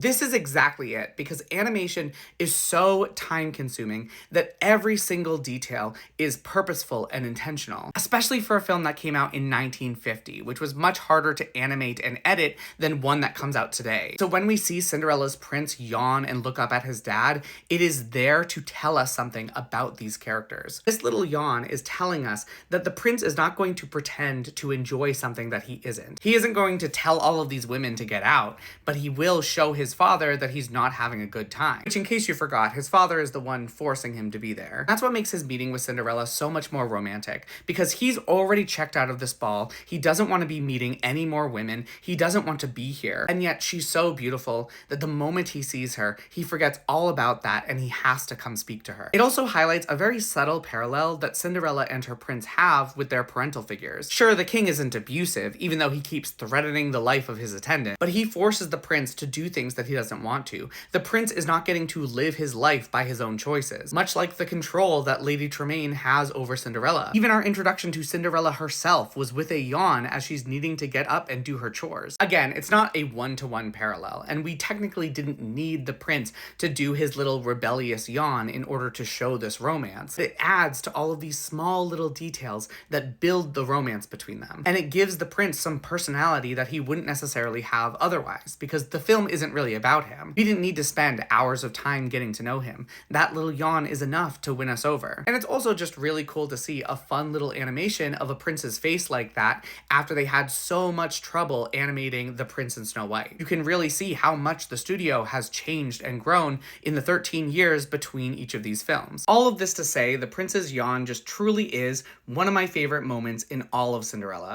This is exactly it, because animation is so time consuming that every single detail is purposeful and intentional, especially for a film that came out in 1950, which was much harder to animate and edit than one that comes out today. So when we see Cinderella's prince yawn and look up at his dad, it is there to tell us something about these characters. This little yawn is telling us that the prince is not going to pretend to enjoy something that he isn't. He isn't going to tell all of these women to get out, but he will show his father that he's not having a good time. Which, in case you forgot, his father is the one forcing him to be there. That's what makes his meeting with Cinderella so much more romantic, because he's already checked out of this ball. He doesn't want to be meeting any more women. He doesn't want to be here. And yet she's so beautiful that the moment he sees her, he forgets all about that and he has to come speak to her. It also highlights a very subtle parallel that Cinderella and her prince have with their parental figures. Sure, the king isn't abusive, even though he keeps threatening the life of his attendant, but he forces the prince to do things that he doesn't want to. The prince is not getting to live his life by his own choices, much like the control that Lady Tremaine has over Cinderella. Even our introduction to Cinderella herself was with a yawn as she's needing to get up and do her chores. Again, it's not a one-to-one parallel, and we technically didn't need the prince to do his little rebellious yawn in order to show this romance. It adds to all of these small little details that build the romance between them, and it gives the prince some personality that he wouldn't necessarily have otherwise, because the film isn't really about him. We didn't need to spend hours of time getting to know him. That little yawn is enough to win us over. And it's also just really cool to see a fun little animation of a prince's face like that after they had so much trouble animating the prince in Snow White. You can really see how much the studio has changed and grown in the 13 years between each of these films. All of this to say, the prince's yawn just truly is one of my favorite moments in all of Cinderella.